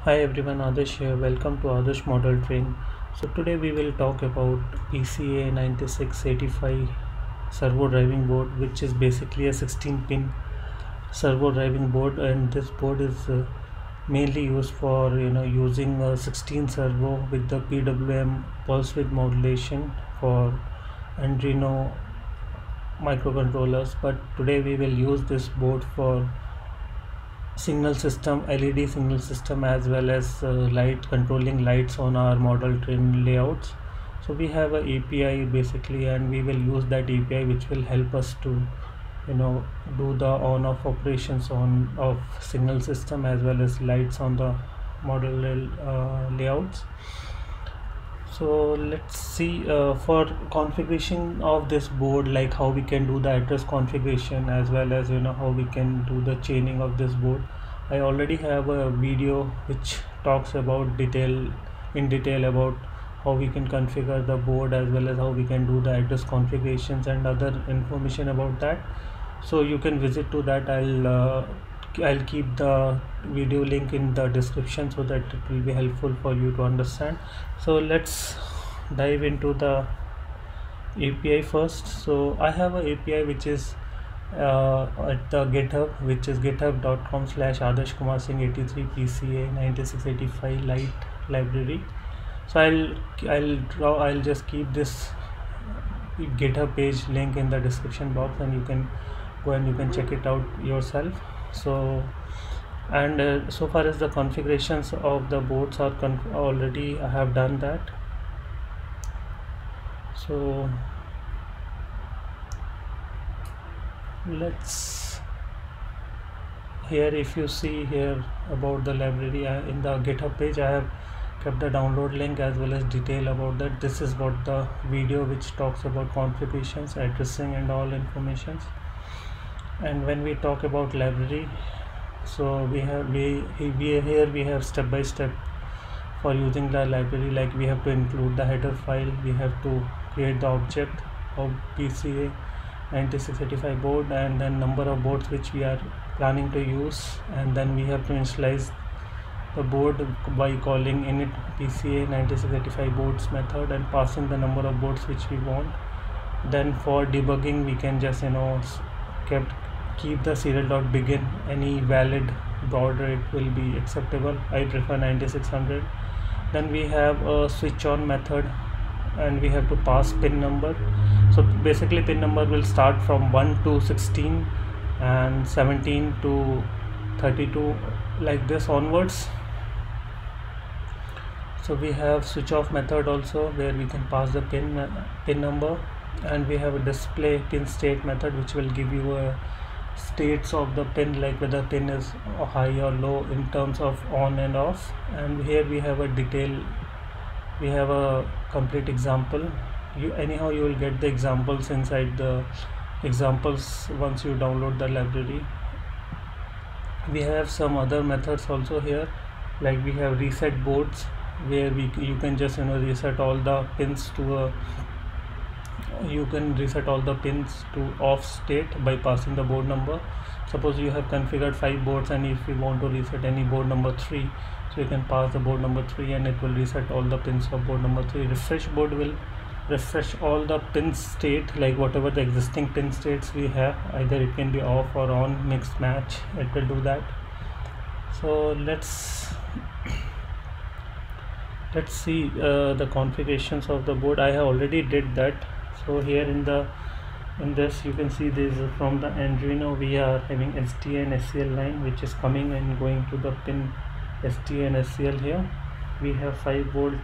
Hi everyone, Adarsh here. Welcome to Adarsh Model Train. So today we will talk about PCA 9685 servo driving board, which is basically a 16-pin servo driving board, and this board is mainly used for using a 16 servo with the PWM pulse width modulation for Arduino microcontrollers. But today we will use this board for signal system, LED signal system, as well as light controlling lights on our model train layouts. So we have a API basically, and we will use that API which will help us to do the on off operations on of signal system as well as lights on the model layouts. So let's see, for configuration of this board, like how we can do the address configuration as well as how we can do the chaining of this board. I already have a video which talks about in detail about how we can configure the board as well as how we can do the address configurations and other information about that. So you can visit to that. I'll keep the video link in the description so that it will be helpful for you to understand. So let's dive into the API first. So I have a API which is at the GitHub, which is github.com/adarshkumarsingh83 PCA 9685 light library. So I'll just keep this GitHub page link in the description box, and you can go and you can check it out yourself. So and so far as the configurations of the boards are already I have done that. So let's here, if you see here about the library in the GitHub page, I have kept the download link as well as detail about that. This is what the video which talks about configurations, addressing and all informations. And when we talk about library, so we have step by step for using the library. Like we have to include the header file, we have to create the object of PCA 9685 board, and then number of boards which we are planning to use, and then we have to initialize the board by calling init PCA 9685 boards method and passing the number of boards which we want. Then for debugging, we can just keep the serial.begin, any valid border it will be acceptable. I prefer 9600. Then we have a switch on method, and we have to pass pin number. So basically pin number will start from 1 to 16 and 17 to 32, like this onwards. So we have switch off method also, where we can pass the pin number, and we have a display pin state method which will give you a states of the pin, like whether pin is high or low in terms of on and off. And here we have a complete example. You will get the examples inside the examples once you download the library. We have some other methods also here, like we have reset boards, where you can just reset all the pins to off state by passing the board number. Suppose you have configured 5 boards, and if you want to reset any board number 3, so you can pass the board number 3 and it will reset all the pins of board number 3. Refresh board will refresh all the pin state, like whatever the existing pin states we have, either it can be off or on, mixed match, it will do that. So let's see the configurations of the board. I have already did that. So here in this you can see this is from the Arduino. We are having STA and SCL line which is coming and going to the pin STA and SCL. Here we have 5 volt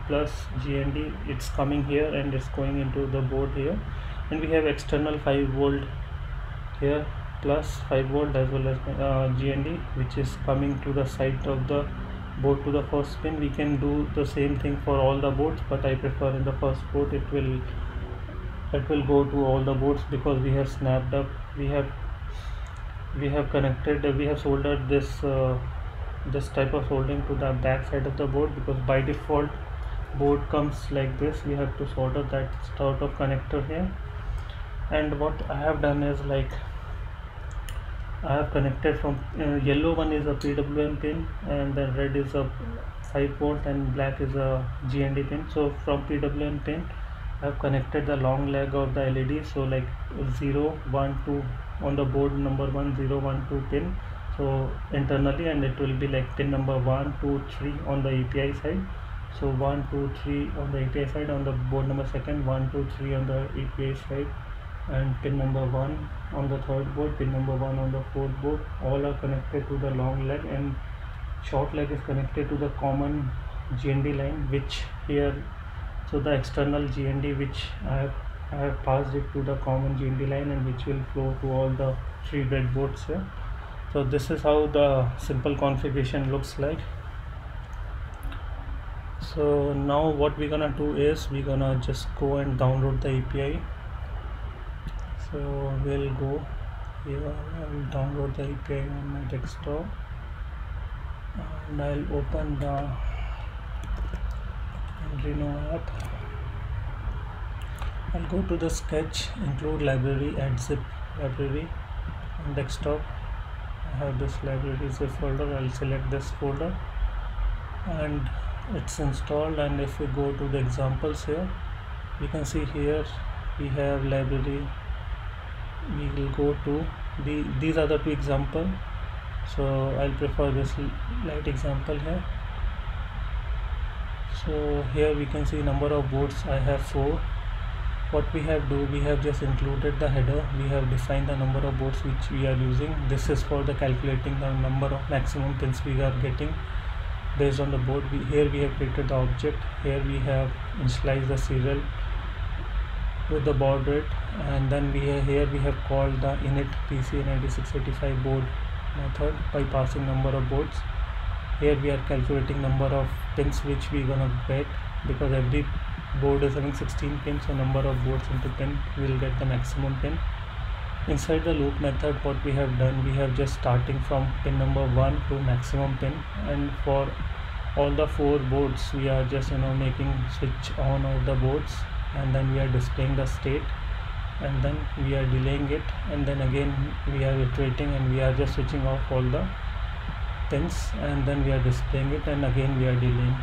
plus GND, it's coming here and it's going into the board here. And we have external 5 volt here plus 5 volt as well as GND, which is coming to the side of the board to the first pin. We can do the same thing for all the boards, but I prefer in the first board it will go to all the boards, because we have snapped up, we have connected, we have soldered this type of soldering to the back side of the board, because by default board comes like this. We have to solder that sort of connector here. And what I have done is, like, I have connected from yellow one is a PWM pin, and then red is a 5 volt, and black is a GND pin. So from PWM pin I have connected the long leg of the LED, so like 0 1 2 on the board number 1, 0 1 2 pin, so internally, and it will be like pin number 1 2 3 on the API side. So 1 2 3 on the API side, on the board number second 1 2 3 on the API side, and pin number 1 on the third board, pin number 1 on the fourth board. All are connected to the long leg, and short leg is connected to the common GND line, which here, so the external GND which I have passed it to the common GND line, and which will flow to all the 3 breadboards here. So this is how the simple configuration looks like. So now what we're gonna do is we're gonna just go and download the API. So we'll go here, I'll download the API on my desktop, and I'll open the Arduino app. I'll go to the sketch, include library, add zip library on desktop. I have this library zip folder. I'll select this folder, and it's installed. And if we go to the examples here, you can see here we have library. We will go to these are the 2 examples, so I'll prefer this light example here. So here we can see number of boards. I have 4. What we have just included the header. We have defined the number of boards which we are using. This is for the calculating the number of maximum pins we are getting based on the board. Here we have created the object. Here we have initialized the serial with the baud rate, and then here we have called the init PC9685 board method by passing number of boards. Here we are calculating number of pins which we gonna get, because every board is having 16 pins, so number of boards into pin we will get the maximum pin. Inside the loop method, what we have done, we have just starting from pin number 1 to maximum pin, and for all the 4 boards we are just making switch on of the boards, and then we are displaying the state, and then we are delaying it, and then again we are iterating, and we are just switching off all the pins, and then we are displaying it, and again we are delaying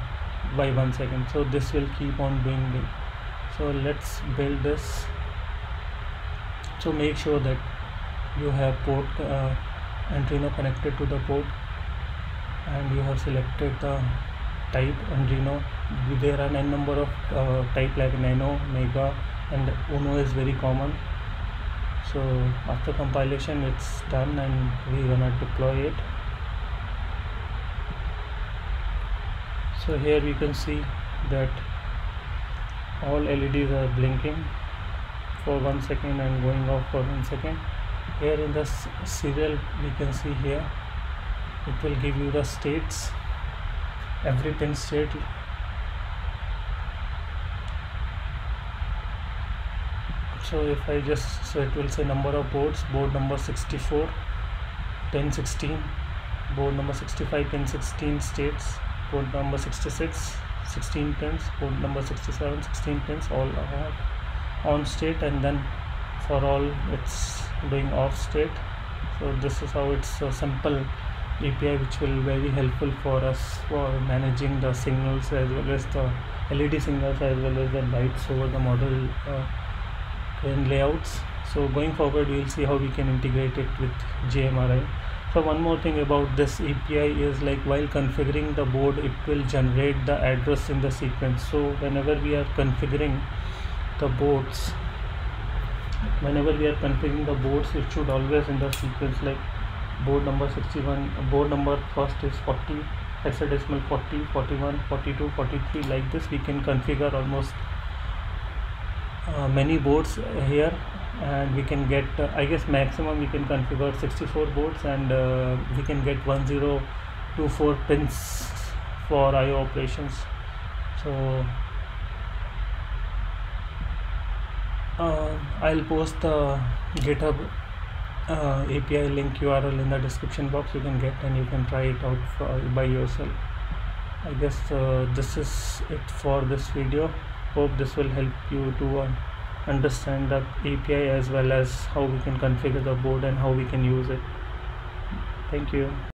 by 1 second. So this will keep on doing it. So let's build this. So make sure that you have port Arduino connected to the port, and you have selected the type Arduino. There are n number of type like Nano, Mega, and Uno is very common. So after compilation it's done, and we're gonna deploy it. So here we can see that all LEDs are blinking for 1 second and going off for 1 second. Here in the serial we can see here it will give you the states, every pin state. So if I just, so it will say number of boards, board number 64, pin 16, board number 65, pin 16 states, board number 66, 16 pins, board number 67, 16 pins, all are on state, and then for all it's doing off state. So this is how it's a simple API which will be very helpful for us for managing the signals as well as the LED signals as well as the lights over the model in layouts. So going forward we will see how we can integrate it with JMRI. So one more thing about this API is, like, while configuring the board it will generate the address in the sequence. So whenever we are configuring the boards, it should always in the sequence, like board number 61, board number first is 40, hexadecimal 40, 41, 42, 43, like this. We can configure almost many boards here, and we can get I guess maximum we can configure 64 boards, and we can get 1024 pins for IO operations. So I'll post the GitHub API link URL in the description box. You can get, and you can try it out by yourself. I guess this is it for this video. Hope this will help you to understand the API as well as how we can configure the board and how we can use it. Thank you.